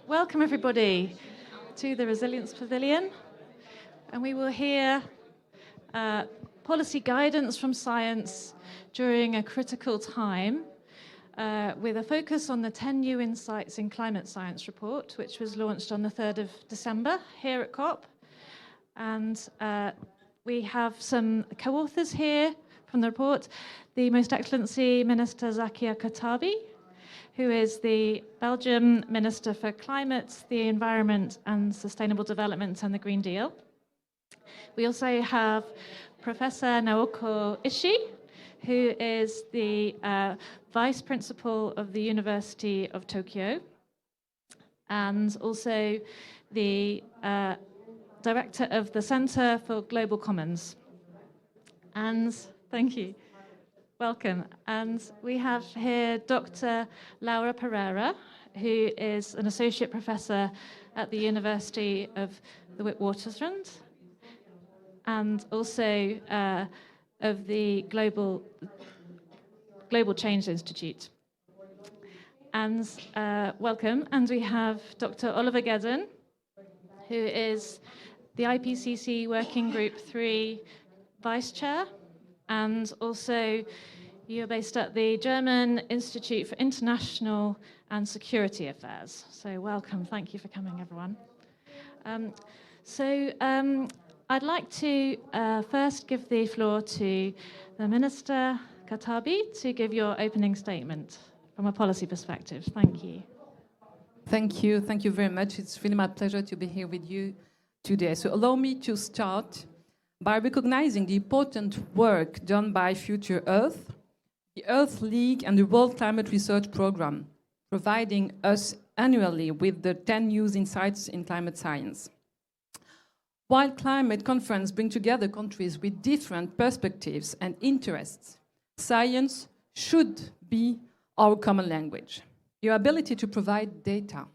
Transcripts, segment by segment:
Welcome everybody to the Resilience Pavilion, and we will hear policy guidance from science during a critical time with a focus on the 10 new insights in climate science report, which was launched on the 3rd of December here at COP. And we have some co-authors here from the report, the Most Excellency Minister Zakia Khattabi, who is the Belgian Minister for Climate, the Environment and Sustainable Development and the Green Deal. We also have Professor Naoko Ishii, who is the Vice Principal of the University of Tokyo, and also the Director of the Center for Global Commons. And thank you. Welcome. And we have here Dr. Laura Pereira, who is an Associate Professor at the University of the Witwatersrand, and also of the Global Change Institute. And welcome. And we have Dr. Oliver Gedden, who is the IPCC Working Group 3 Vice Chair, and also you're based at the German Institute for International and Security Affairs. So welcome, thank you for coming, everyone. I'd like to first give the floor to the Minister Khattabi to give your opening statement from a policy perspective. Thank you. Thank you very much. It's really my pleasure to be here with you today. So allow me to start by recognizing the important work done by Future Earth, the Earth League and the World Climate Research Programme, providing us annually with the 10 new insights in climate science. While climate conferences bring together countries with different perspectives and interests, science should be our common language. Your ability to provide data,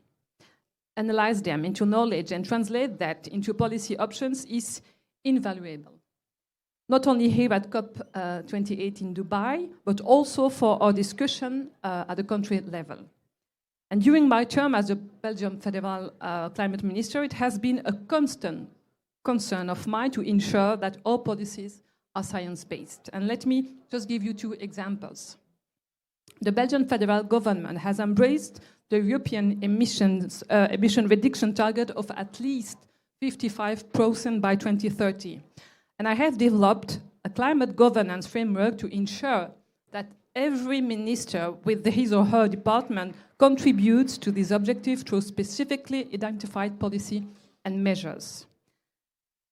analyze them into knowledge and translate that into policy options is invaluable, not only here at COP28 in Dubai, but also for our discussion at the country level. And during my term as the Belgian Federal Climate Minister, it has been a constant concern of mine to ensure that all policies are science-based. And let me just give you two examples. The Belgian federal government has embraced the European emission reduction target of at least 55% by 2030. And I have developed a climate governance framework to ensure that every minister with his or her department contributes to this objective through specifically identified policy and measures.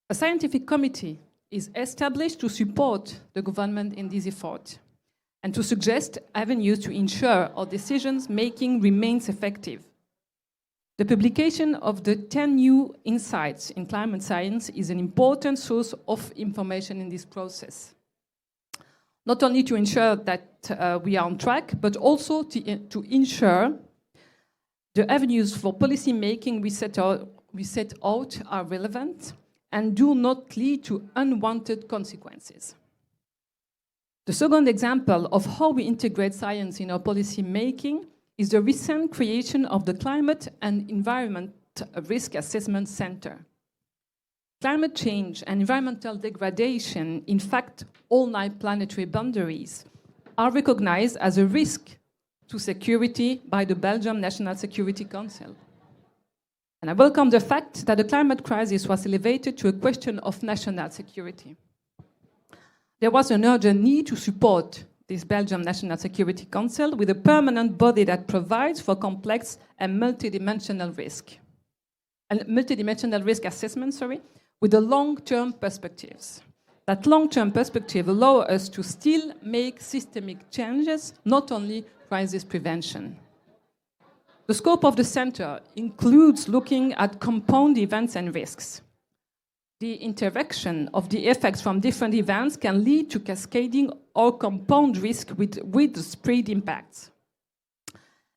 A scientific committee is established to support the government in this effort and to suggest avenues to ensure our decision-making remains effective. The publication of the 10 new insights in climate science is an important source of information in this process, not only to ensure that we are on track, but also to ensure the avenues for policy making we set out are relevant and do not lead to unwanted consequences. The second example of how we integrate science in our policy making is the recent creation of the Climate and Environment Risk Assessment Center. Climate change and environmental degradation, in fact, all 9 planetary boundaries, are recognized as a risk to security by the Belgium National Security Council. And I welcome the fact that the climate crisis was elevated to a question of national security. There was an urgent need to support this Belgium National Security Council with a permanent body that provides for complex and multidimensional risk assessment, with the long-term perspectives. That long-term perspective allows us to still make systemic changes, not only crisis prevention. The scope of the center includes looking at compound events and risks. The interaction of the effects from different events can lead to cascading or compound risk with spread impacts.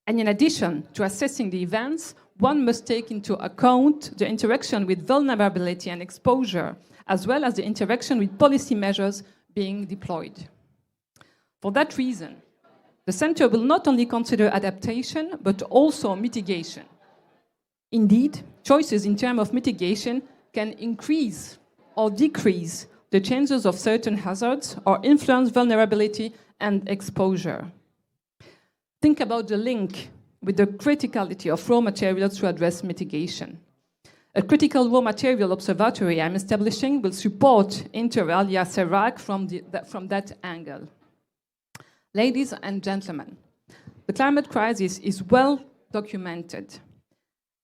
And in addition to assessing the events, one must take into account the interaction with vulnerability and exposure, as well as the interaction with policy measures being deployed. For that reason, the Center will not only consider adaptation, but also mitigation. Indeed, choices in terms of mitigation can increase or decrease the chances of certain hazards or influence vulnerability and exposure. Think about the link with the criticality of raw materials to address mitigation. A critical raw material observatory I'm establishing will support inter alia CERAC from that angle. Ladies and gentlemen, the climate crisis is well documented,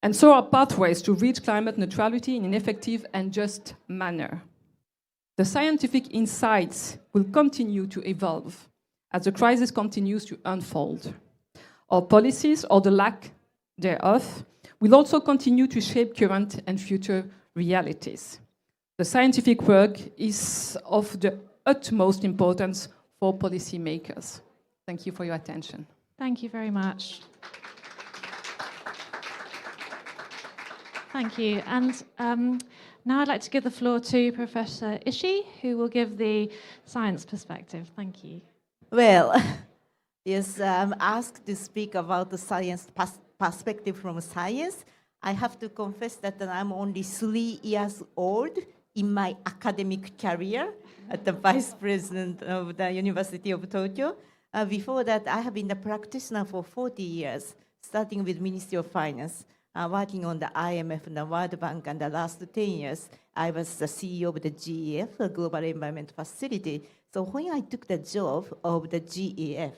and so are pathways to reach climate neutrality in an effective and just manner. The scientific insights will continue to evolve as the crisis continues to unfold. Our policies, or the lack thereof, will also continue to shape current and future realities. The scientific work is of the utmost importance for policymakers. Thank you for your attention. Thank you very much. Thank you. And now I'd like to give the floor to Professor Ishii, who will give the science perspective. Thank you. Well, yes, I'm asked to speak about the science perspective from science. I have to confess that I'm only 3 years old in my academic career as the vice president of the University of Tokyo. Before that, I have been a practitioner for 40 years, starting with Ministry of Finance, working on the IMF and the World Bank, and the last 10 years, I was the CEO of the GEF, the Global Environment Facility. So when I took the job of the GEF,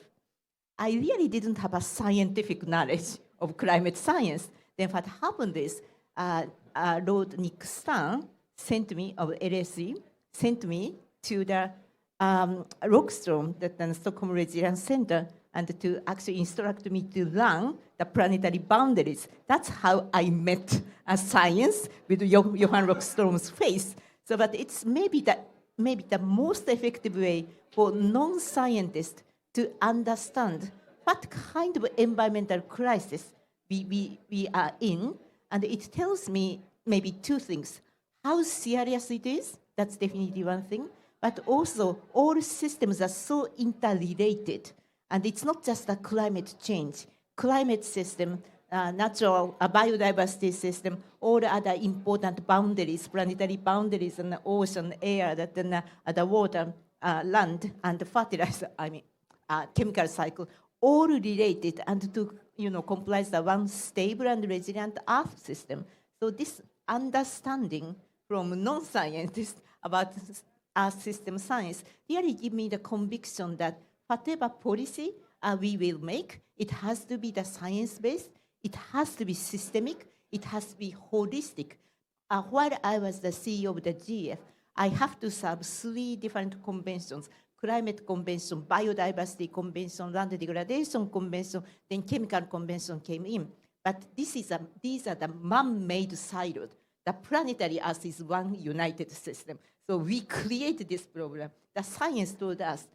I really didn't have a scientific knowledge of climate science. Then what happened is, Lord Nick Stern sent me, of LSE, sent me to the Rockstrom, the Stockholm Resilience Center, and to actually instruct me to learn the planetary boundaries. That's how I met science with Johan Rockstrom's face. So, but it's maybe the most effective way for non-scientists to understand what kind of environmental crisis we are in. And it tells me maybe 2 things. How serious it is, that's definitely one thing. But also, all systems are so interrelated. And it's not just a climate change. Climate system, natural biodiversity system, all other important boundaries, planetary boundaries, and the ocean, air, the water, land, and the fertilizer, chemical cycle, all related and to comprise the one stable and resilient Earth system. So this understanding from non-scientists about Earth system science really give me the conviction that whatever policy we will make, it has to be the science-based, it has to be systemic, it has to be holistic. While I was the CEO of the GF, I have to serve 3 different conventions: Climate Convention, Biodiversity Convention, Land Degradation Convention, then Chemical Convention came in. But these are the man-made silos. The planetary Earth is one united system. So we create this problem. The science told us,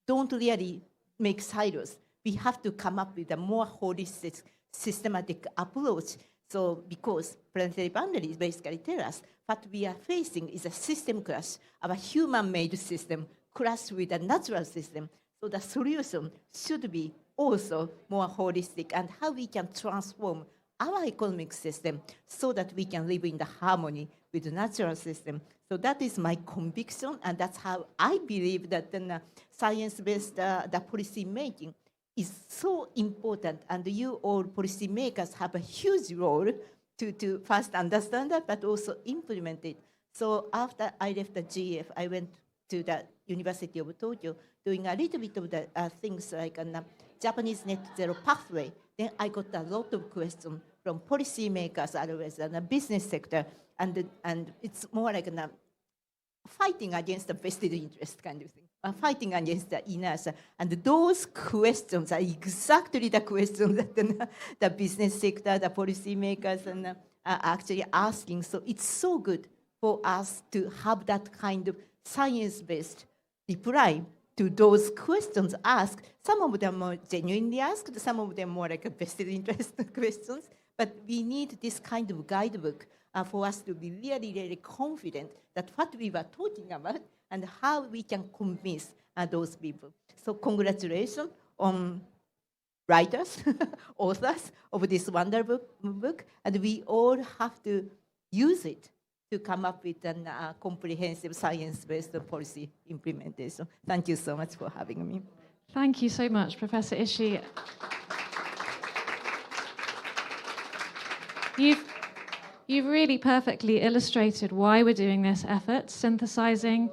don't really make silos. We have to come up with a more holistic, systematic approach. So because planetary boundaries basically tell us what we are facing is a system clash of a human-made system clash with a natural system. So the solution should be also more holistic, and how we can transform our economic system so that we can live in the harmony with the natural system. So that is my conviction, and that's how I believe that the science-based the policy making is so important, and you all policymakers have a huge role to first understand that, but also implement it. So after I left the GF, I went to the University of Tokyo, doing a little bit of the things like a Japanese net zero pathway. Then I got a lot of questions from policymakers, otherwise, and the business sector, and it's more like a fighting against the vested interest kind of thing, fighting against the inertia. And those questions are exactly the questions that the business sector, the policymakers, and are actually asking. So it's so good for us to have that kind of science-based reply to those questions asked. Some of them are genuinely asked, some of them more like a vested interest questions. But we need this kind of guidebook for us to be really, really confident that what we were talking about and how we can convince those people. So congratulations on writers, authors of this wonderful book, and we all have to use it to come up with a comprehensive science-based policy implementation. Thank you so much for having me. Thank you so much, Professor Ishii. You've really perfectly illustrated why we're doing this effort, synthesizing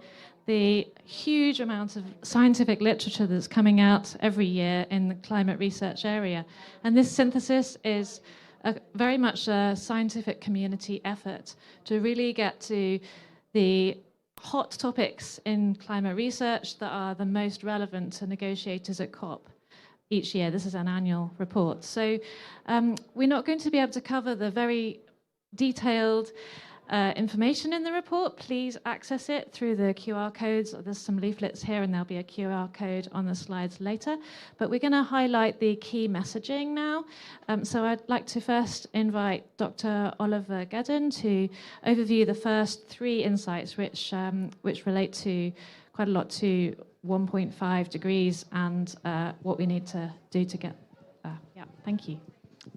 the huge amount of scientific literature that's coming out every year in the climate research area. And this synthesis is very much a scientific community effort to really get to the hot topics in climate research that are the most relevant to negotiators at COP each year. This is an annual report. So we're not going to be able to cover the very detailed information in the report. Please access it through the QR codes. There's some leaflets here and there'll be a QR code on the slides later. But we're going to highlight the key messaging now. So I'd like to first invite Dr. Oliver Gedden to overview the first three insights which relate to quite a lot to 1.5 degrees and what we need to do to get there. Yeah, thank you.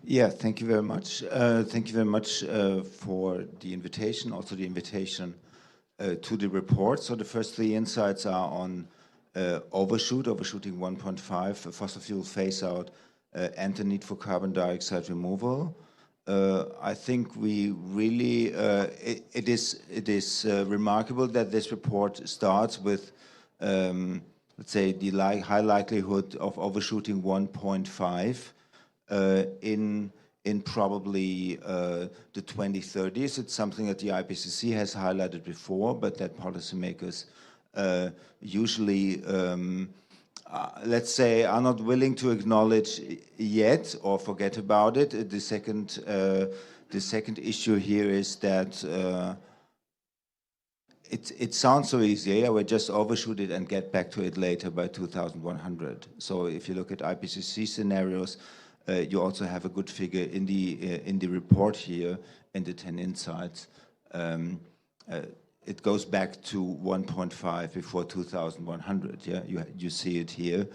Yeah, thank you very much. Thank you very much for the invitation, also the invitation to the report. So the first three insights are on overshooting 1.5, fossil fuel phase out, and the need for carbon dioxide removal. I think we really, it is remarkable that this report starts with, let's say, the high likelihood of overshooting 1.5. In probably the 2030s. It's something that the IPCC has highlighted before, but that policymakers usually, let's say, are not willing to acknowledge yet or forget about it. The second issue here is that it sounds so easy. Yeah, we just overshoot it and get back to it later by 2100. So if you look at IPCC scenarios, you also have a good figure in the report here in the 10 insights. It goes back to 1.5 before 2100. Yeah, you see it here.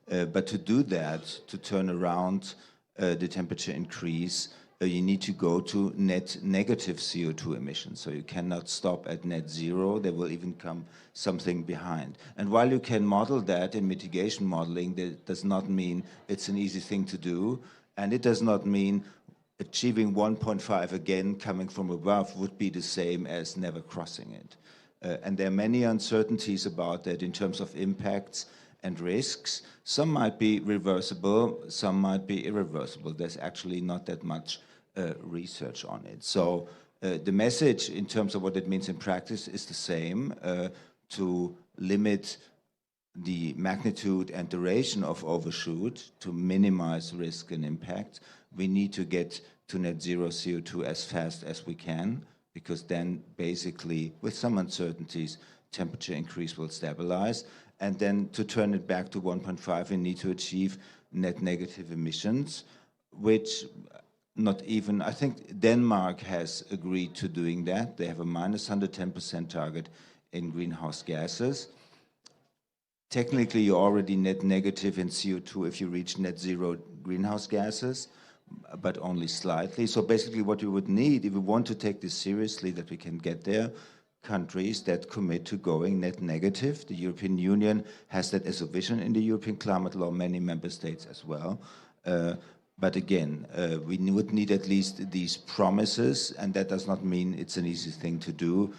But to do that, to turn around the temperature increase, you need to go to net negative CO2 emissions. So you cannot stop at net zero. There will even come something behind. And while you can model that in mitigation modeling, that does not mean it's an easy thing to do. And it does not mean achieving 1.5 again coming from above would be the same as never crossing it. And there are many uncertainties about that in terms of impacts and risks. Some might be reversible, some might be irreversible. There's actually not that much research on it. So the message in terms of what it means in practice is the same, to limit the magnitude and duration of overshoot, to minimize risk and impact. We need to get to net zero CO2 as fast as we can, because then basically, with some uncertainties, temperature increase will stabilize. And then to turn it back to 1.5, we need to achieve net negative emissions, which not even, I think Denmark has agreed to doing that. They have a minus 110% target in greenhouse gases. Technically, you're already net negative in CO2 if you reach net zero greenhouse gases, but only slightly. So basically what we would need, if we want to take this seriously, that we can get there, countries that commit to going net negative. The European Union has that as a vision in the European climate law, many member states as well. But again, we would need at least these promises, and that does not mean it's an easy thing to do,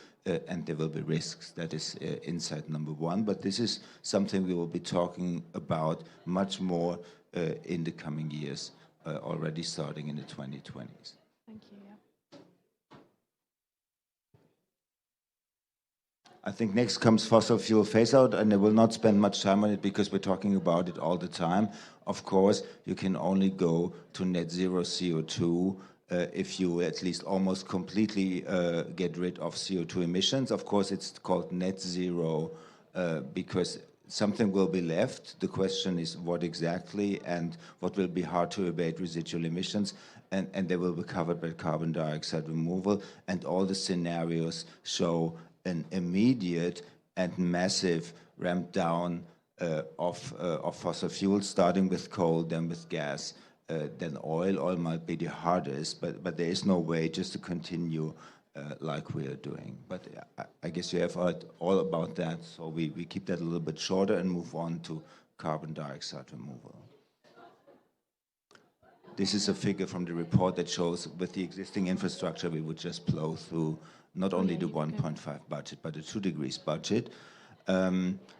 and there will be risks. That is insight number one. But this is something we will be talking about much more in the coming years, already starting in the 2020s. Thank you. I think next comes fossil fuel phase out, and I will not spend much time on it because we're talking about it all the time. Of course, you can only go to net zero CO2 if you at least almost completely get rid of CO2 emissions. Of course, it's called net zero because something will be left. The question is what exactly, and what will be hard to abate residual emissions, and they will be covered by carbon dioxide removal. And all the scenarios show an immediate and massive ramp down of fossil fuels, starting with coal, then with gas, then oil. Oil might be the hardest, but there is no way just to continue like we are doing. But I guess you have heard all about that, so we keep that a little bit shorter and move on to carbon dioxide removal. This is a figure from the report that shows with the existing infrastructure, we would just blow through not only the 1.5 budget, but the 2 degrees budget.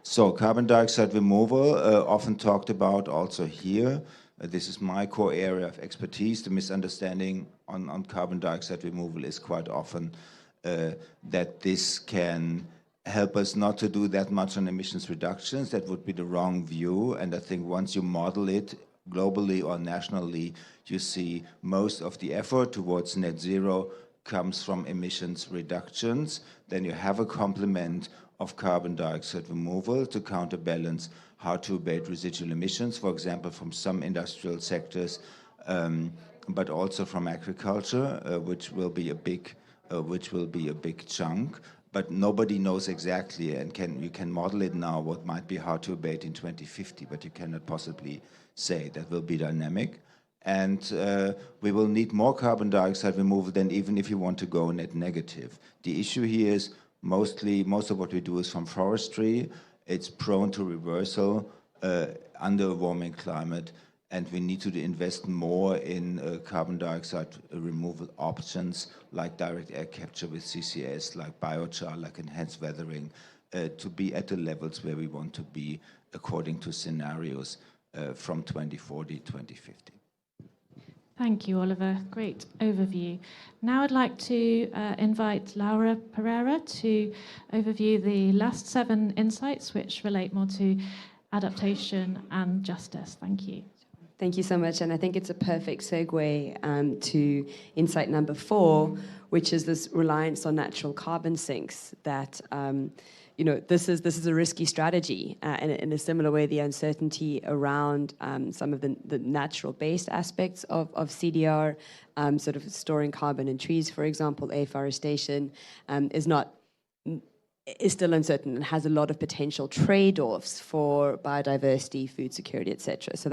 So carbon dioxide removal, often talked about also here. This is my core area of expertise. The misunderstanding on carbon dioxide removal is quite often that this can help us not to do that much on emissions reductions. That would be the wrong view. And I think once you model it globally or nationally, you see most of the effort towards net zero comes from emissions reductions. Then you have a complement of carbon dioxide removal to counterbalance how to abate residual emissions, for example, from some industrial sectors, but also from agriculture, which will be a big chunk. But nobody knows exactly, and you can model it now what might be hard to abate in 2050, but you cannot possibly say that will be dynamic. And we will need more carbon dioxide removal than even if you want to go net negative. The issue here is most of what we do is from forestry. It's prone to reversal under a warming climate, and we need to invest more in carbon dioxide removal options like direct air capture with CCS, like biochar, like enhanced weathering, to be at the levels where we want to be according to scenarios from 2040, 2050. Thank you, Oliver. Great overview. Now I'd like to invite Laura Pereira to overview the last 7 insights, which relate more to adaptation and justice. Thank you. Thank you so much, and I think it's a perfect segue to insight number 4, which is this reliance on natural carbon sinks. That this is a risky strategy, and in a similar way, the uncertainty around some of the natural-based aspects of CDR, sort of storing carbon in trees, for example, afforestation, is still uncertain and has a lot of potential trade-offs for biodiversity, food security, etc. So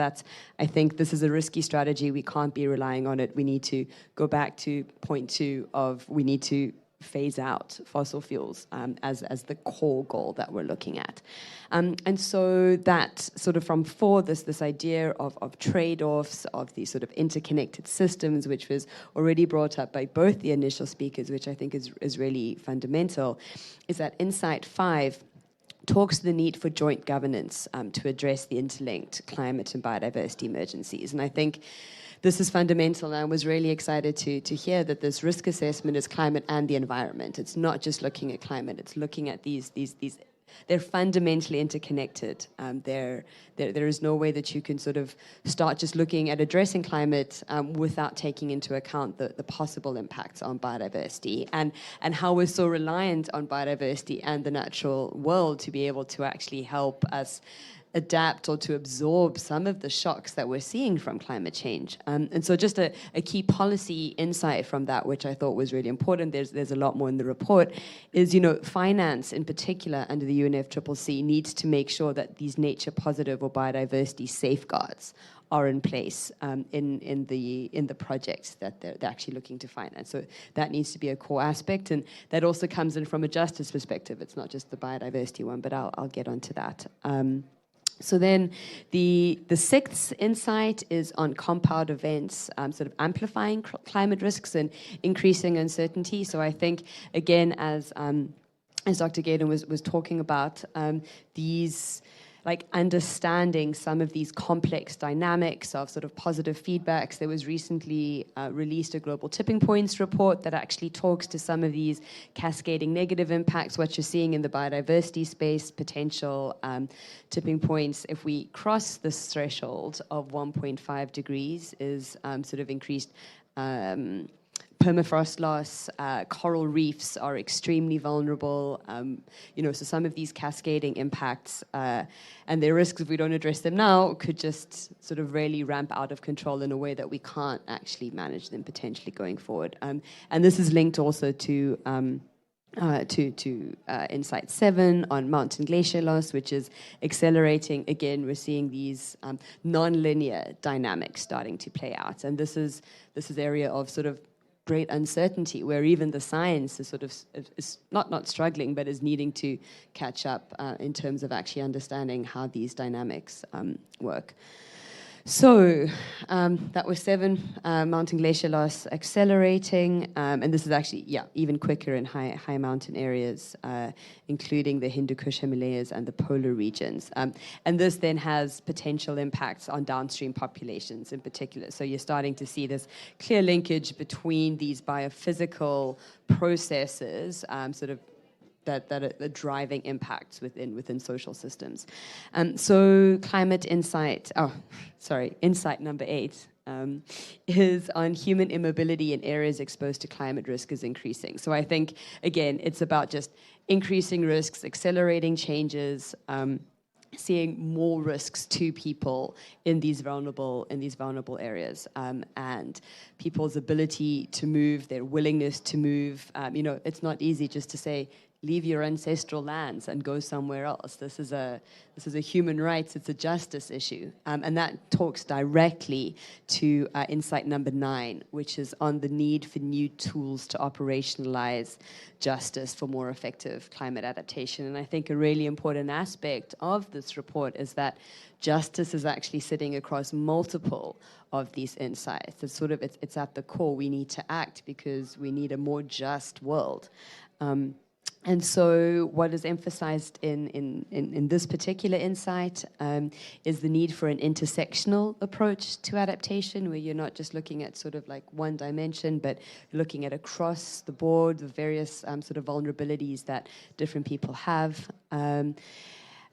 I think this is a risky strategy. We can't be relying on it. We need to go back to point 2 of we need to phase out fossil fuels as the core goal that we're looking at. And so that sort of from 4, this idea of trade-offs, of these sort of interconnected systems, which was already brought up by both the initial speakers, which I think is really fundamental, is that Insight 5 talks to the need for joint governance to address the interlinked climate and biodiversity emergencies. And I think this is fundamental, and I was really excited to hear that this risk assessment is climate and the environment. It's not just looking at climate, it's looking at these they're fundamentally interconnected. There is no way that you can sort of start just looking at addressing climate without taking into account the possible impacts on biodiversity and how we're so reliant on biodiversity and the natural world to be able to actually help us adapt or to absorb some of the shocks that we're seeing from climate change. And so just a key policy insight from that, which I thought was really important, there's a lot more in the report, is, finance in particular under the UNFCCC needs to make sure that these nature positive or biodiversity safeguards are in place in the projects that they're actually looking to finance. So that needs to be a core aspect, and that also comes in from a justice perspective. It's not just the biodiversity one, but I'll get onto that. So then the 6th insight is on compound events, sort of amplifying climate risks and increasing uncertainty. So I think, again, as Dr. Gaydon was talking about, these understanding some of these complex dynamics of sort of positive feedbacks. There was recently released a Global Tipping Points report that actually talks to some of these cascading negative impacts, what you're seeing in the biodiversity space, potential tipping points. If we cross this threshold of 1.5 degrees is sort of increased permafrost loss, coral reefs are extremely vulnerable. So some of these cascading impacts and their risks, if we don't address them now, could just sort of really ramp out of control in a way that we can't actually manage them potentially going forward. And this is linked also to Insight 7 on mountain glacier loss, which is accelerating. Again, we're seeing these non-linear dynamics starting to play out. And this is area of sort of great uncertainty, where even the science is sort of is not struggling, but is needing to catch up in terms of actually understanding how these dynamics work. So that was 7, mountain glacier loss accelerating, and this is actually, even quicker in high mountain areas, including the Hindu Kush Himalayas and the polar regions. And this then has potential impacts on downstream populations in particular. So you're starting to see this clear linkage between these biophysical processes, that are driving impacts within social systems. So insight number 8 is on human immobility in areas exposed to climate risk is increasing. So I think, again, it's about just increasing risks, accelerating changes, seeing more risks to people in these vulnerable areas, and people's ability to move, their willingness to move. It's not easy just to say, leave your ancestral lands and go somewhere else. This is a human rights, it's a justice issue. And that talks directly to insight number 9, which is on the need for new tools to operationalize justice for more effective climate adaptation. And I think a really important aspect of this report is that justice is actually sitting across multiple of these insights. It's at the core. We need to act because we need a more just world. And so what is emphasized in this particular insight is the need for an intersectional approach to adaptation, where you're not just looking at sort of like one dimension, but looking at across the board the various sort of vulnerabilities that different people have.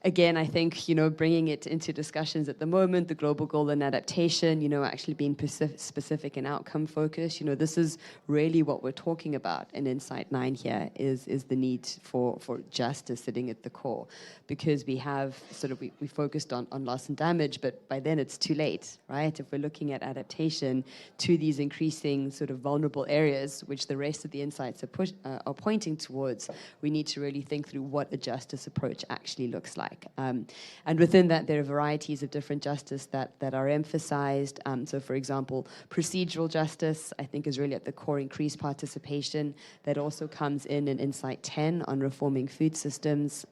Again, I think, bringing it into discussions at the moment, the global goal and adaptation, actually being specific and outcome focused, this is really what we're talking about in Insight 9 here is the need for justice sitting at the core. Because we have we focused on loss and damage, but by then it's too late, right? If we're looking at adaptation to these increasing sort of vulnerable areas, which the rest of the insights are pointing towards, we need to really think through what a justice approach actually looks like. And within that, there are varieties of different justice that are emphasized. So, for example, procedural justice, I think, is really at the core, increased participation. That also comes in Insight 10 on reforming food systems.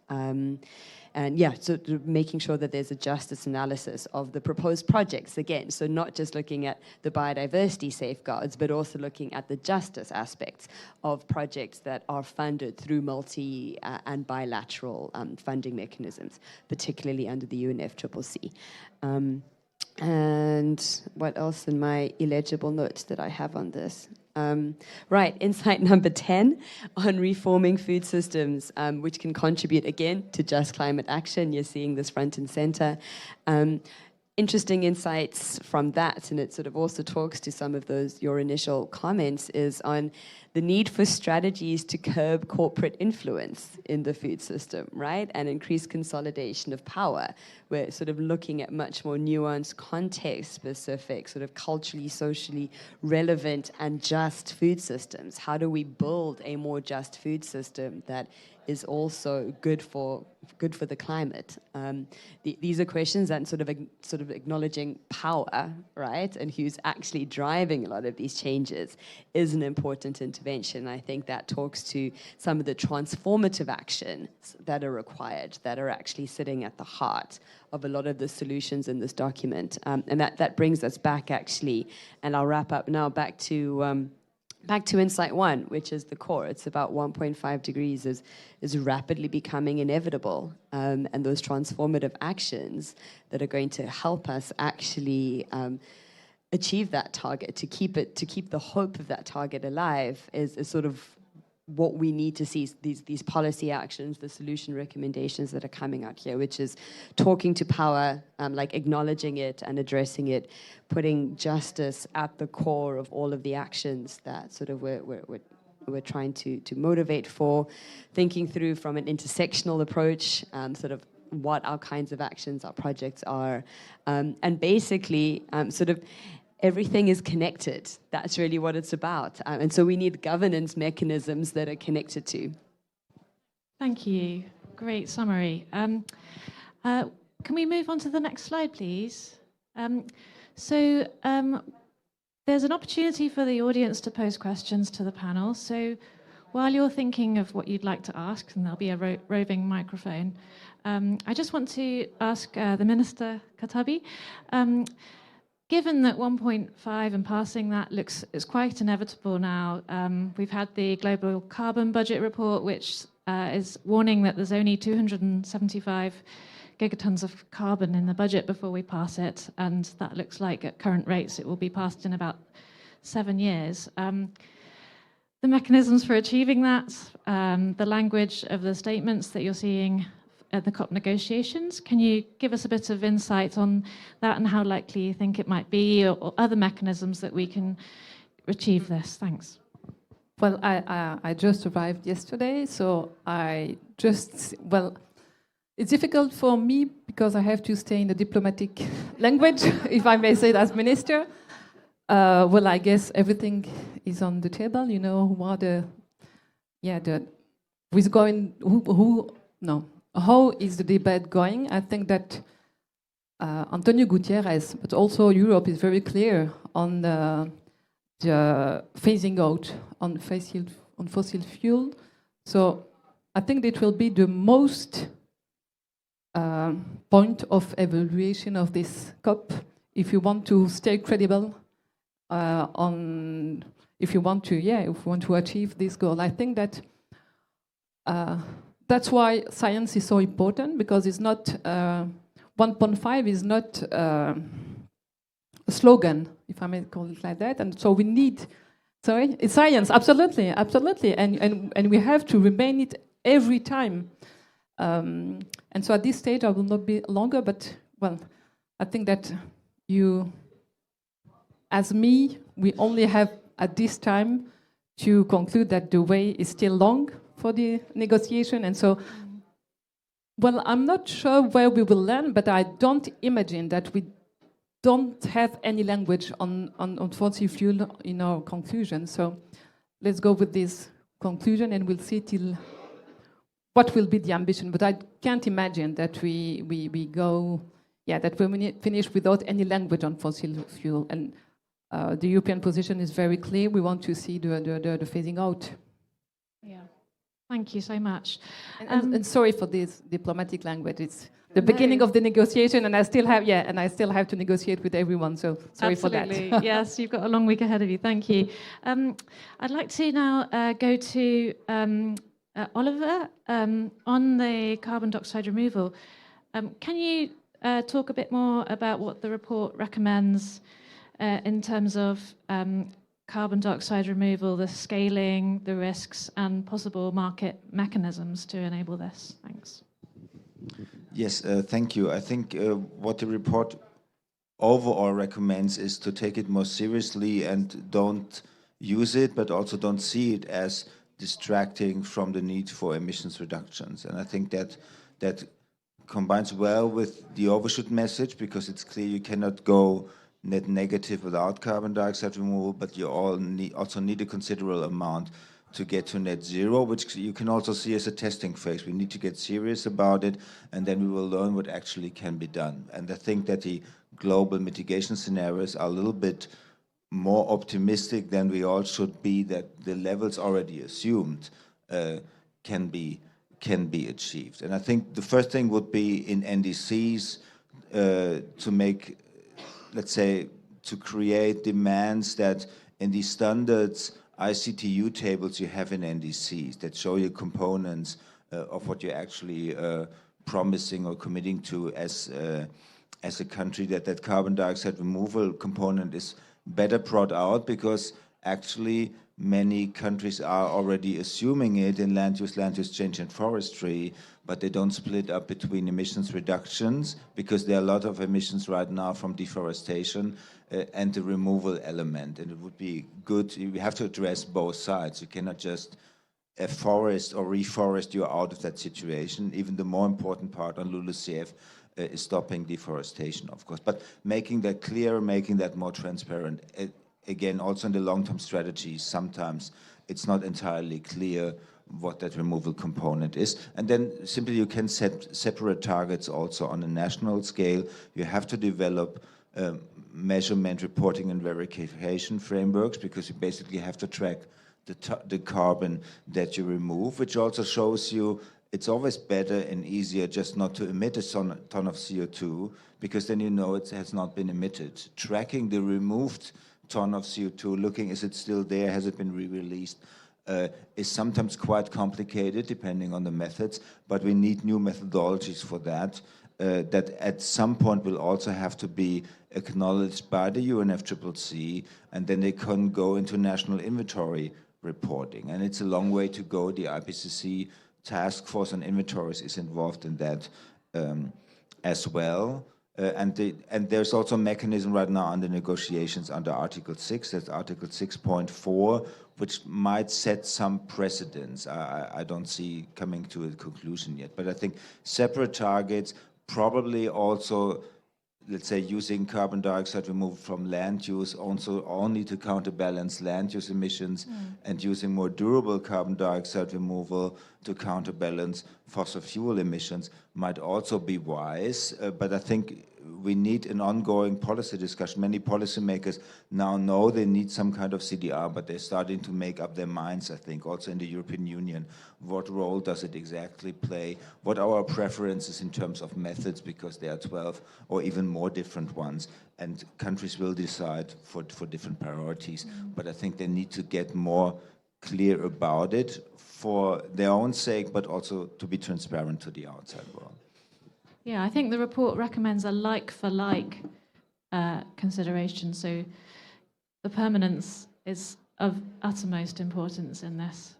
So making sure that there's a justice analysis of the proposed projects again. So not just looking at the biodiversity safeguards, but also looking at the justice aspects of projects that are funded through multi and bilateral funding mechanisms, particularly under the UNFCCC. And what else in my illegible notes that I have on this? Insight number 10 on reforming food systems, which can contribute again to just climate action. You're seeing this front and center. Interesting insights from that, and it sort of also talks to some of your initial comments, is on the need for strategies to curb corporate influence in the food system, right? And increase consolidation of power. We're sort of looking at much more nuanced, context-specific, sort of culturally, socially relevant and just food systems. How do we build a more just food system that is also good for the climate? These are questions and sort of acknowledging power, right? And who's actually driving a lot of these changes is an important intervention. I think that talks to some of the transformative actions that are required, that are actually sitting at the heart of a lot of the solutions in this document. And that brings us back, actually, and I'll wrap up now, back to Insight 1, which is the core. It's about 1.5 degrees is rapidly becoming inevitable, and those transformative actions that are going to help us actually achieve that target, to keep the hope of that target alive, is sort of what we need to see, these policy actions, the solution recommendations that are coming out here, which is talking to power, like acknowledging it and addressing it, putting justice at the core of all of the actions that sort of we're trying to motivate for, thinking through from an intersectional approach, sort of what our kinds of actions, our projects are, and basically sort of everything is connected. That's really what it's about. And so we need governance mechanisms that are connected to Thank you. Great summary. Can we move on to the next slide, please? There's an opportunity for the audience to pose questions to the panel. So while you're thinking of what you'd like to ask, and there'll be a roving microphone, I just want to ask the Minister Katabi, given that 1.5 and passing that is quite inevitable now, we've had the Global Carbon Budget Report, which is warning that there's only 275 gigatons of carbon in the budget before we pass it, and that looks like at current rates it will be passed in about 7 years. The mechanisms for achieving that, the language of the statements that you're seeing at the COP negotiations, can you give us a bit of insight on that and how likely you think it might be, or other mechanisms that we can achieve this? Thanks. Well, I just arrived yesterday, so it's difficult for me because I have to stay in the diplomatic language, if I may say it as minister. Well, I guess everything is on the table. You know, how is the debate going? I think that Antonio Guterres, but also Europe, is very clear on the phasing out on fossil fuel. So I think it will be the most point of evaluation of this COP if you want to stay credible if you want to achieve this goal. I think that that's why science is so important, because it's not 1.5 is not a slogan, if I may call it like that. And so we need, it's science, absolutely, and we have to remain it every time. And so at this stage, I will not be longer, but well, I think that you, as me, we only have at this time to conclude that the way is still long for the negotiation. And so, well, I'm not sure where we will land, but I don't imagine that we don't have any language on fossil fuel in our conclusion. So let's go with this conclusion and we'll see till what will be the ambition. But I can't imagine that we finish without any language on fossil fuel. And the European position is very clear. We want to see the phasing out. Yeah, thank you so much. And sorry for this diplomatic language. It's the beginning of the negotiation, and I still have to negotiate with everyone. So sorry Absolutely. for that. Yes, you've got a long week ahead of you. Thank you. I'd like to now go to Oliver on the carbon dioxide removal. Can you talk a bit more about what the report recommends in terms of carbon dioxide removal, the scaling, the risks, and possible market mechanisms to enable this? Thanks. Yes, thank you. I think what the report overall recommends is to take it more seriously and don't use it, but also don't see it as distracting from the need for emissions reductions. And I think that combines well with the overshoot message, because it's clear you cannot go net negative without carbon dioxide removal, but you also need a considerable amount to get to net zero, which you can also see as a testing phase. We need to get serious about it, and then we will learn what actually can be done. And I think that the global mitigation scenarios are a little bit more optimistic than we all should be, that the levels already assumed can be achieved. And I think the first thing would be in NDCs to make, let's say, to create demands that in these standards ICTU tables you have in NDCs that show you components of what you're actually promising or committing to as a country, that carbon dioxide removal component is better brought out, because actually many countries are already assuming it in land use change and forestry, but they don't split up between emissions reductions, because there are a lot of emissions right now from deforestation and the removal element. And it would be good, we have to address both sides. You cannot just forest or reforest you out of that situation. Even the more important part on LULUCF is stopping deforestation, of course, but making that clear, making that more transparent. Again, also in the long-term strategies, sometimes it's not entirely clear what that removal component is. And then simply you can set separate targets also on a national scale. You have to develop measurement, reporting, and verification frameworks, because you basically have to track the carbon that you remove, which also shows you it's always better and easier just not to emit a ton of CO2, because then you know it has not been emitted. Tracking the removed ton of CO2, looking, is it still there, has it been re-released, is sometimes quite complicated depending on the methods, but we need new methodologies for that. That at some point will also have to be acknowledged by the UNFCCC, and then they can go into national inventory reporting. And it's a long way to go. The IPCC task force on inventories is involved in that as well. And there's also a mechanism right now under negotiations under Article 6, that's Article 6.4, which might set some precedents. I don't see coming to a conclusion yet, but I think separate targets, probably also, let's say, using carbon dioxide removal from land use also only to counterbalance land use emissions, and using more durable carbon dioxide removal to counterbalance fossil fuel emissions might also be wise. But I think we need an ongoing policy discussion. Many policymakers now know they need some kind of CDR, but they're starting to make up their minds, I think, also in the European Union. What role does it exactly play? What are our preferences in terms of methods, because there are 12 or even more different ones, and countries will decide for different priorities. But I think they need to get more clear about it for their own sake, but also to be transparent to the outside world. Yeah, I think the report recommends a like-for-like consideration. So the permanence is of uttermost importance in this.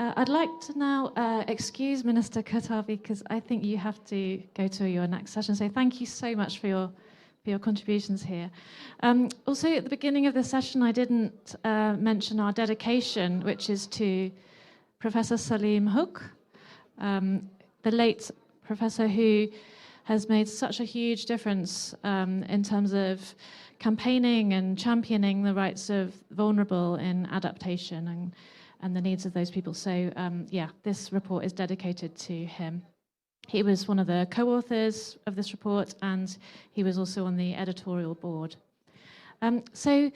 I'd like to now excuse Minister Katavi, because I think you have to go to your next session. So thank you so much for your contributions here. Also, at the beginning of the session, I didn't mention our dedication, which is to Professor Salim Hook, the late professor who has made such a huge difference in terms of campaigning and championing the rights of vulnerable in adaptation and the needs of those people. So yeah, this report is dedicated to him. He was one of the co-authors of this report, and he was also on the editorial board. So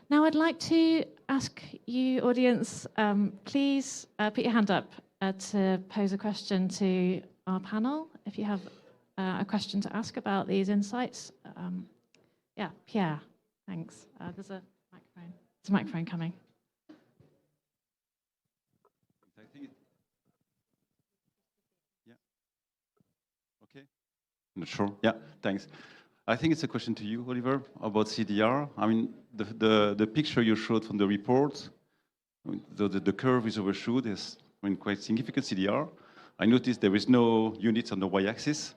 now I'd like to ask you, audience, please put your hand up to pose a question to our panel, if you have a question to ask about these insights. Yeah, Pierre, thanks. There's a microphone. There's a microphone coming. I think yeah. Okay. Not sure. Yeah, thanks. I think it's a question to you, Oliver, about CDR. I mean, the picture you showed from the report, the curve is overshoot, is quite significant CDR. I noticed there is no units on the y-axis,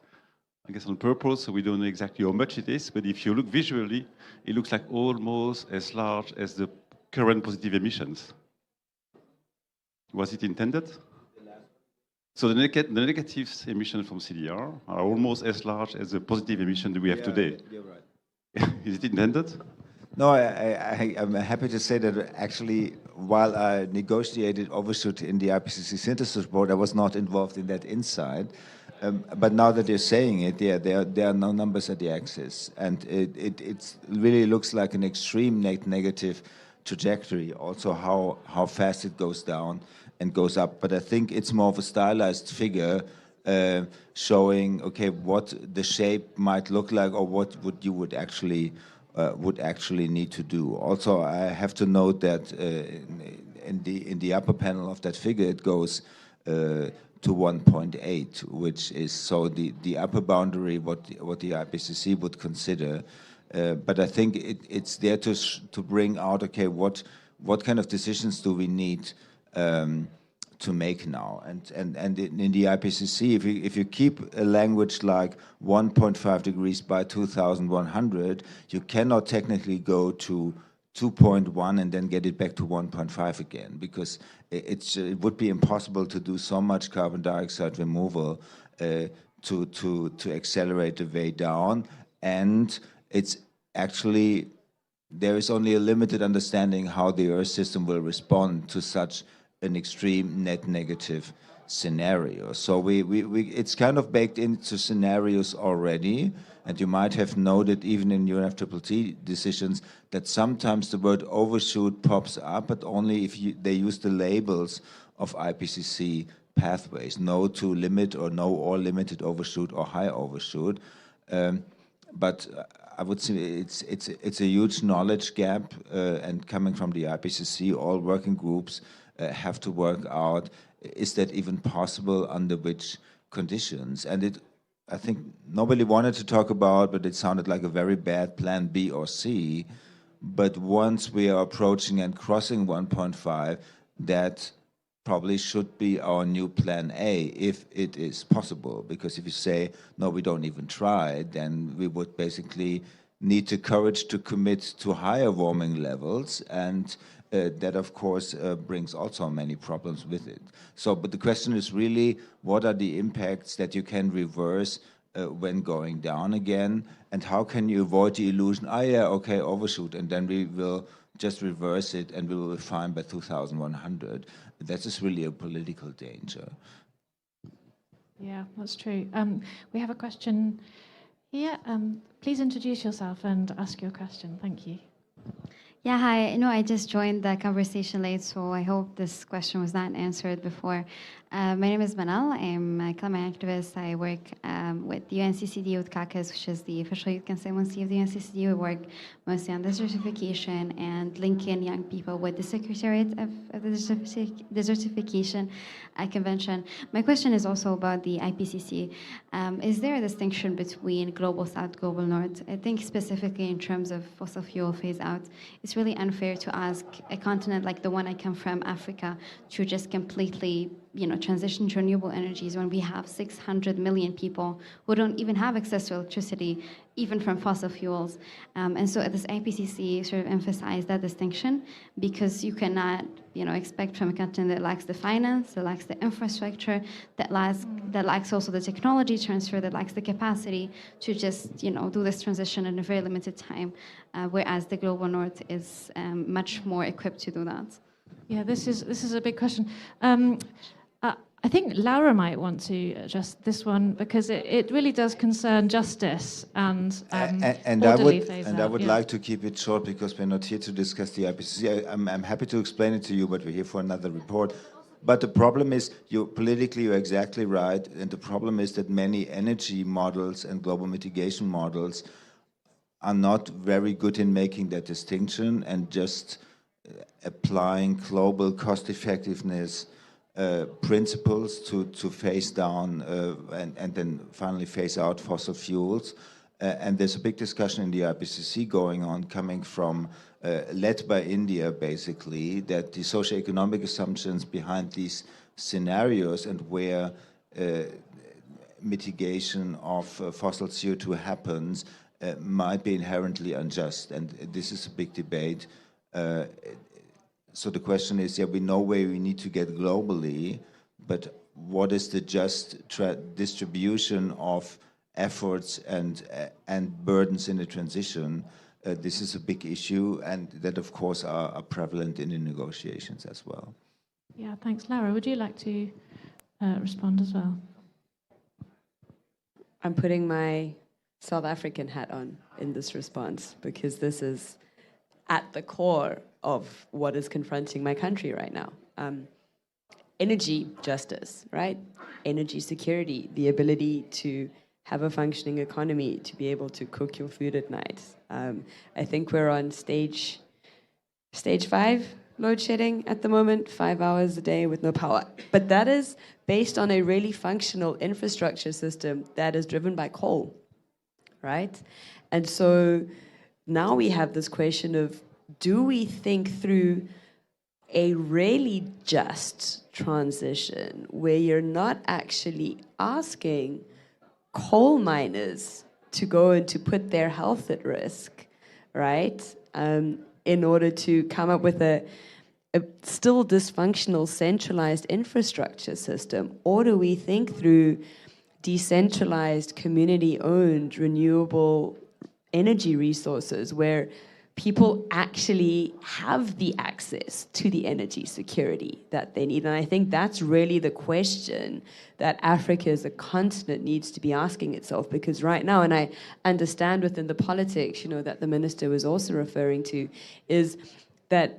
I guess on purpose, so we don't know exactly how much it is, but if you look visually, it looks like almost as large as the current positive emissions. Was it intended? So the negative emissions from CDR are almost as large as the positive emission that we have today. You're right. Is it intended? No, I'm happy to say that actually, while I negotiated overshoot in the IPCC synthesis report, I was not involved in that inside. But now that you're saying it, yeah, there are no numbers at the axis, and it really looks like an extreme negative trajectory. Also, how fast it goes down and goes up. But I think it's more of a stylized figure showing, okay, what the shape might look like, or what you would actually need to do. Also, I have to note that in the upper panel of that figure, it goes to 1.8, which is so the upper boundary what the IPCC would consider. But I think it's there to bring out, okay, what kind of decisions do we need to make now? And in the IPCC, if you keep a language like 1.5 degrees by 2100, you cannot technically go to 2.1 and then get it back to 1.5 again, because it would be impossible to do so much carbon dioxide removal to accelerate the way down. And it's actually, there is only a limited understanding how the Earth system will respond to such an extreme net negative scenario. So it's kind of baked into scenarios already, and you might have noted even in UNFCCC decisions that sometimes the word overshoot pops up, but only if they use the labels of IPCC pathways, no to limit or no or limited overshoot or high overshoot. But I would say it's a huge knowledge gap, and coming from the IPCC, all working groups have to work out, is that even possible, under which conditions? And I think nobody wanted to talk about, but it sounded like a very bad plan B or C. But once we are approaching and crossing 1.5, that probably should be our new plan A, if it is possible. Because if you say, no, we don't even try, then we would basically need the courage to commit to higher warming levels, and that, of course, brings also many problems with it. So, but the question is really, what are the impacts that you can reverse when going down again? And how can you avoid the illusion, yeah, okay, overshoot, and then we will just reverse it and we will be fine by 2100. That is really a political danger. Yeah, that's true. We have a question here. Please introduce yourself and ask your question. Thank you. Yeah, hi. No, I just joined the conversation late, so I hope this question was not answered before. My name is Manal. I'm a climate activist. I work with UNCCD Youth Caucus, which is the official youth constituency of the UNCCD. We work mostly on desertification and linking young people with the Secretariat of the Desertification Convention. My question is also about the IPCC. Is there a distinction between global south, global north? I think specifically in terms of fossil fuel phase out, it's really unfair to ask a continent like the one I come from, Africa, to just completely transition to renewable energies when we have 600 million people who don't even have access to electricity, even from fossil fuels. And so this IPCC sort of emphasized that distinction, because you cannot expect from a continent that lacks the finance, that lacks the infrastructure, that lacks also the technology transfer, that lacks the capacity to just do this transition in a very limited time, whereas the global north is much more equipped to do that. Yeah, this is a big question. I think Laura might want to address this one, because it really does concern justice and orderly phase out. I would like to keep it short, because we're not here to discuss the IPCC. I'm happy to explain it to you, but we're here for another report. But the problem is, politically you're exactly right, and the problem is that many energy models and global mitigation models are not very good in making that distinction and just applying global cost effectiveness principles to phase down and then finally phase out fossil fuels. And there's a big discussion in the IPCC going on, coming from, led by India basically, that the socioeconomic assumptions behind these scenarios and where mitigation of fossil CO2 happens might be inherently unjust. And this is a big debate. So the question is, we know where we need to get globally, but what is the just distribution of efforts and burdens in the transition? This is a big issue, and that, of course, are prevalent in the negotiations as well. Yeah, thanks. Laura, would you like to respond as well? I'm putting my South African hat on in this response, because this is at the core of what is confronting my country right now. Energy justice, right? Energy security, the ability to have a functioning economy, to be able to cook your food at night. I think we're on stage 5 load shedding at the moment, 5 hours a day with no power. But that is based on a really functional infrastructure system that is driven by coal, right? And so now we have this question of, do we think through a really just transition where you're not actually asking coal miners to go and to put their health at risk, right? In order to come up with a still dysfunctional centralized infrastructure system? Or do we think through decentralized, community-owned, renewable energy resources where people actually have the access to the energy security that they need. And I think that's really the question that Africa as a continent needs to be asking itself, because right now, and I understand within the politics, that the minister was also referring to, is that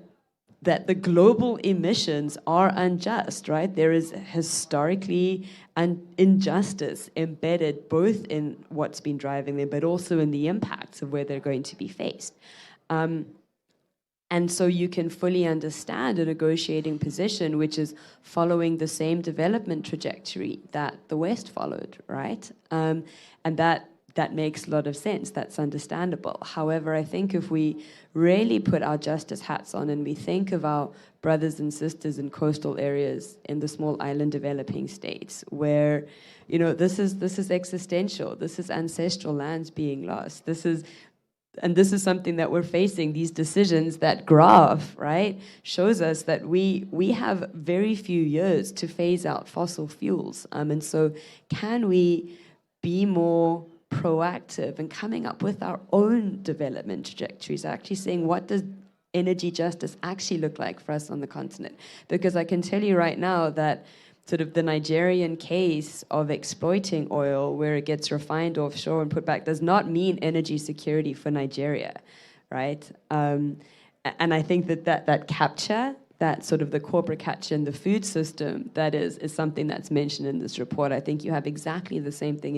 the global emissions are unjust, right? There is historically an injustice embedded both in what's been driving them, but also in the impacts of where they're going to be faced. And so you can fully understand a negotiating position which is following the same development trajectory that the West followed, right? And that makes a lot of sense. That's understandable. However, I think if we really put our justice hats on and we think of our brothers and sisters in coastal areas in the small island developing states, where this is existential. This is ancestral lands being lost. This is something that we're facing. These decisions, that graph, right, shows us that we have very few years to phase out fossil fuels. And so, can we be more proactive and coming up with our own development trajectories, actually saying what does energy justice actually look like for us on the continent? Because I can tell you right now that sort of the Nigerian case of exploiting oil where it gets refined offshore and put back does not mean energy security for Nigeria, right? And I think that capture, that sort of the corporate capture in the food system, that is something that's mentioned in this report. I think you have exactly the same thing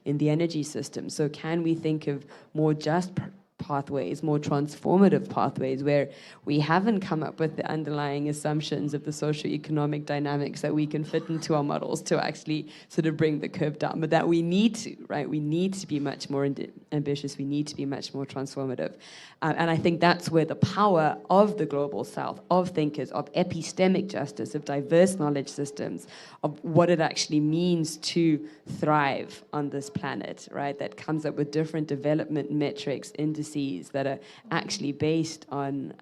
in the energy system. So can we think of more just pathways, more transformative pathways, where we haven't come up with the underlying assumptions of the socioeconomic dynamics that we can fit into our models to actually sort of bring the curve down, but that we need to, right? We need to be much more ambitious. We need to be much more transformative. And I think that's where the power of the Global South, of thinkers, of epistemic justice, of diverse knowledge systems, of what it actually means to thrive on this planet, right? That comes up with different development metrics, indices that are actually based on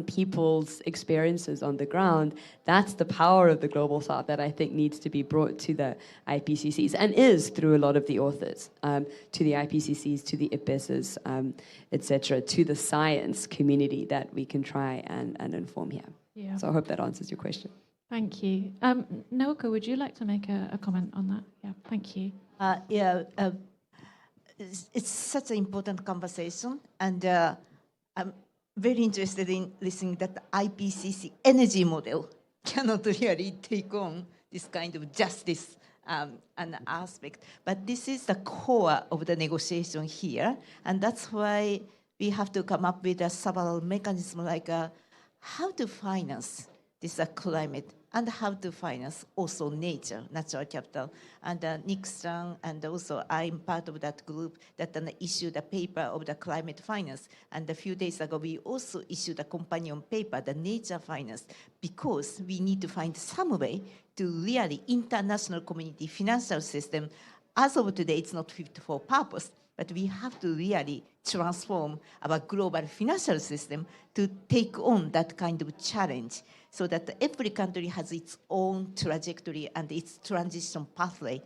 people's experiences on the ground. That's the power of the Global South that I think needs to be brought to the IPCCs, and is through a lot of the authors, to the IPCCs, to the IPBESs, etc., to the science community that we can try and inform here. Yeah. So I hope that answers your question. Thank you. Naoko, would you like to make a comment on that? Yeah, thank you. It's such an important conversation, and I'm very interested in listening that the IPCC energy model cannot really take on this kind of justice an aspect. But this is the core of the negotiation here, and that's why we have to come up with several mechanisms like how to finance this climate, and how to finance also nature, natural capital. And Nick-san, and also I'm part of that group that issued a paper of the climate finance. And a few days ago, we also issued a companion paper, the nature finance, because we need to find some way to really international community financial system. As of today, it's not fit for purpose, but we have to really transform our global financial system to take on that kind of challenge, so that every country has its own trajectory and its transition pathway.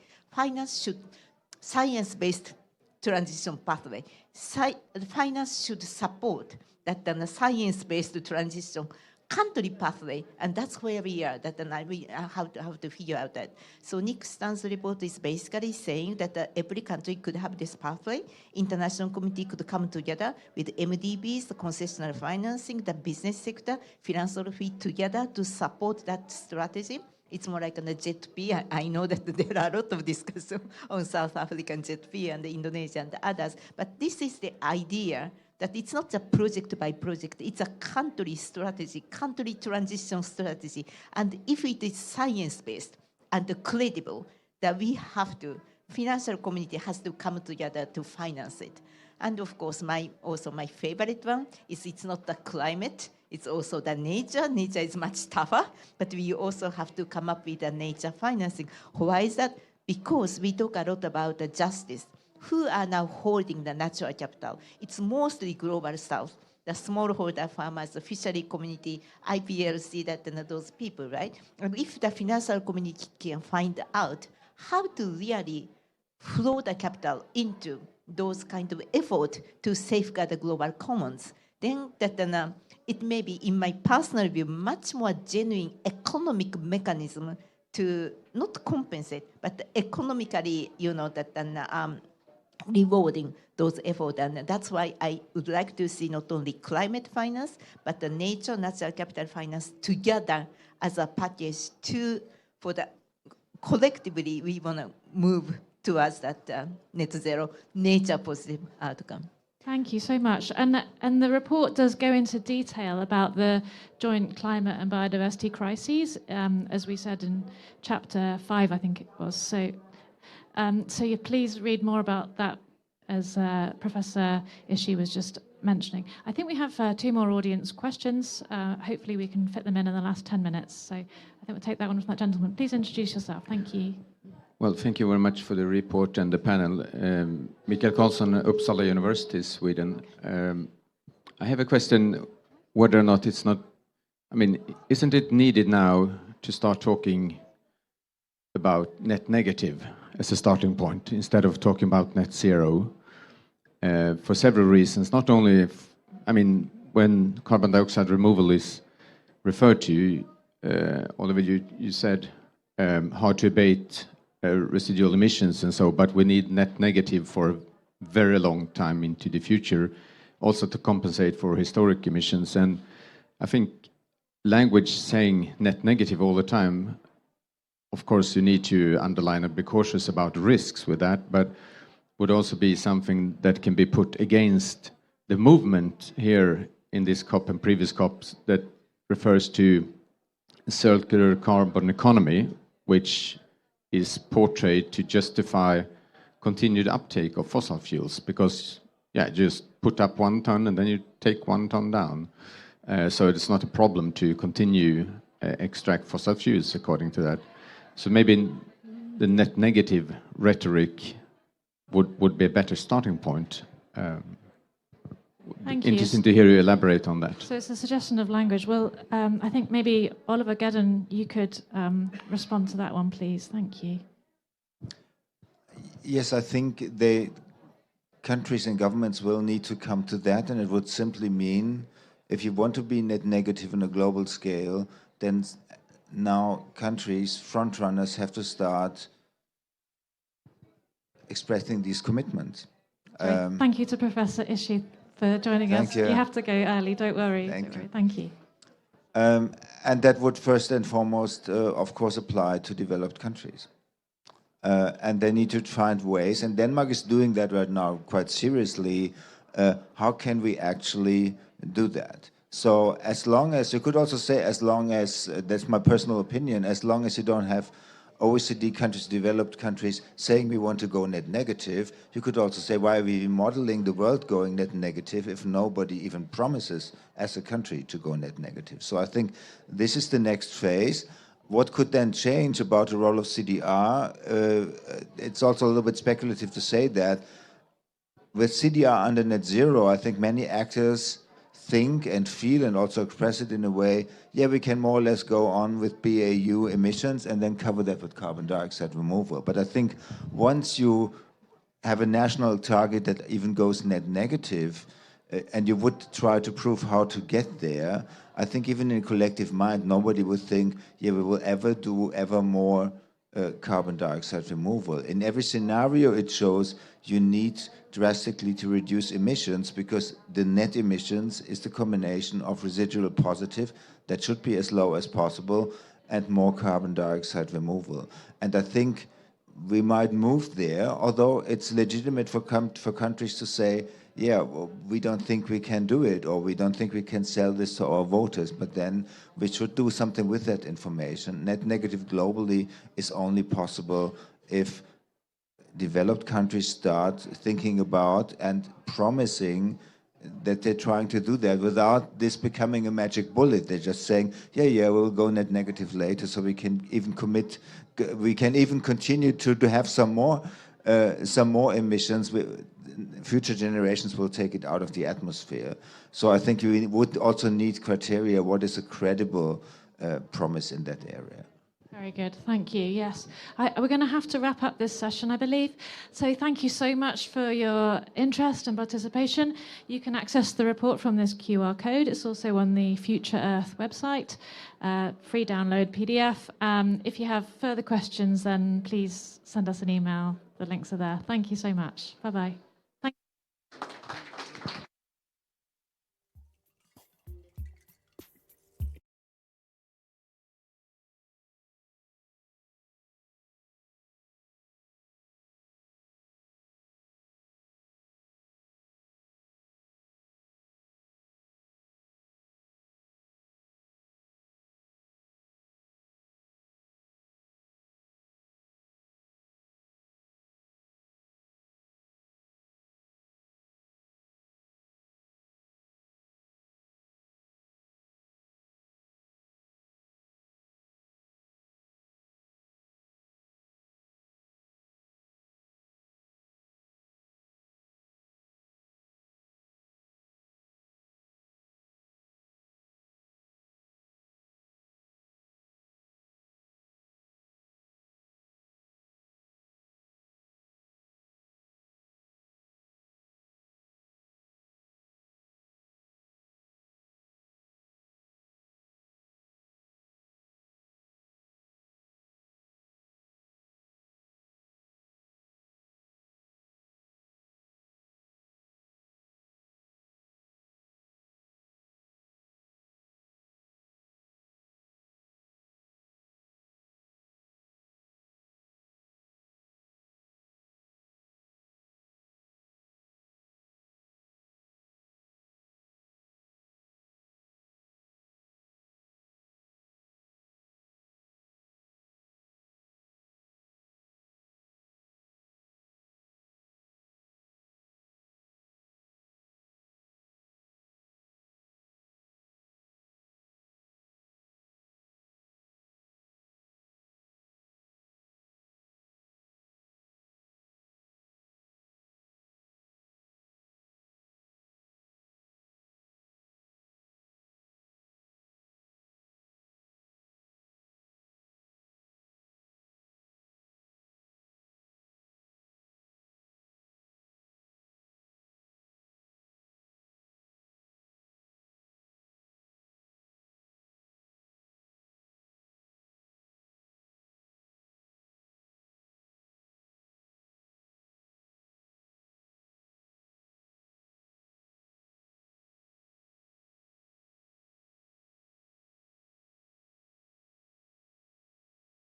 Science-based transition pathway. Finance should support that science-based transition country pathway, and that's where we are. We have to figure out that. So Nick-san's report is basically saying that every country could have this pathway. International community could come together with MDBs, the concessional financing, the business sector, philanthropy together to support that strategy. It's more like a JETP. I know that there are a lot of discussion on South African JETP and Indonesia and others, but this is the idea that it's not a project by project, it's a country strategy, country transition strategy. And if it is science-based and credible, that we have to, financial community has to come together to finance it. And of course, my favorite one is it's not the climate, it's also the nature. Nature is much tougher, but we also have to come up with the nature financing. Why is that? Because we talk a lot about the justice. Who are now holding the natural capital? It's mostly Global South, the smallholder farmers, the fishery community, IPLC, those people, right? And if the financial community can find out how to really flow the capital into those kind of effort to safeguard the global commons, then that it may be, in my personal view, much more genuine economic mechanism to not compensate, but economically, rewarding those efforts. And that's why I would like to see not only climate finance, but the nature, natural capital finance together as a package for the collectively, we want to move towards that net zero, nature positive outcome. Thank you so much. And the report does go into detail about the joint climate and biodiversity crises, as we said in chapter 5, I think it was. So you please read more about that, as Professor Ishii was just mentioning. I think we have 2 more audience questions. Hopefully we can fit them in the last 10 minutes. So I think we'll take that one from that gentleman. Please introduce yourself. Thank you. Well, thank you very much for the report and the panel. Mikael Karlsson, Uppsala University, Sweden. I have a question whether or not it's not, isn't it needed now to start talking about net negative as a starting point instead of talking about net zero? For several reasons, not only, when carbon dioxide removal is referred to, Oliver, you said hard to abate residual emissions and so, but we need net negative for a very long time into the future, also to compensate for historic emissions. And I think language saying net negative all the time, of course you need to underline and be cautious about risks with that, but would also be something that can be put against the movement here in this COP and previous COPs that refers to circular carbon economy, which is portrayed to justify continued uptake of fossil fuels, because just put up 1 ton and then you take 1 ton down. So it's not a problem to continue extract fossil fuels according to that. So maybe the net negative rhetoric would be a better starting point. Thank you. Interesting to hear you elaborate on that. So it's a suggestion of language. Well, I think maybe Oliver Gedden, you could respond to that one, please. Thank you. Yes, I think countries and governments will need to come to that, and it would simply mean if you want to be net negative on a global scale, then now countries, front runners, have to start expressing these commitments. Thank you to Professor Ishii for joining us. You. You have to go early, don't worry. Thank you. And that would first and foremost, of course, apply to developed countries. And they need to find ways, and Denmark is doing that right now quite seriously. How can we actually do that? So as long as, you could also say, as long as, that's my personal opinion, as long as you don't have OECD countries, developed countries, saying we want to go net negative, you could also say, why are we modeling the world going net negative if nobody even promises as a country to go net negative? So I think this is the next phase. What could then change about the role of CDR? It's also a little bit speculative to say that. With CDR under net zero, I think many actors think and feel and also express it in a way, we can more or less go on with BAU emissions and then cover that with carbon dioxide removal. But I think once you have a national target that even goes net negative, and you would try to prove how to get there, I think even in collective mind, nobody would think, we will ever do ever more carbon dioxide removal. In every scenario, it shows you need drastically to reduce emissions, because the net emissions is the combination of residual positive that should be as low as possible and more carbon dioxide removal. And I think we might move there, although it's legitimate for countries to say, we don't think we can do it, or we don't think we can sell this to our voters, but then we should do something with that information. Net negative globally is only possible if developed countries start thinking about and promising that they're trying to do that without this becoming a magic bullet. They're just saying, we'll go net negative later, so we can even continue to have some more emissions. Future generations will take it out of the atmosphere. So I think we would also need criteria. What is a credible promise in that area? Very good, thank you. Yes, we're going to have to wrap up this session, I believe. So thank you so much for your interest and participation. You can access the report from this QR code. It's also on the Future Earth website, free download PDF. If you have further questions, then please send us an email. The links are there. Thank you so much. Bye-bye.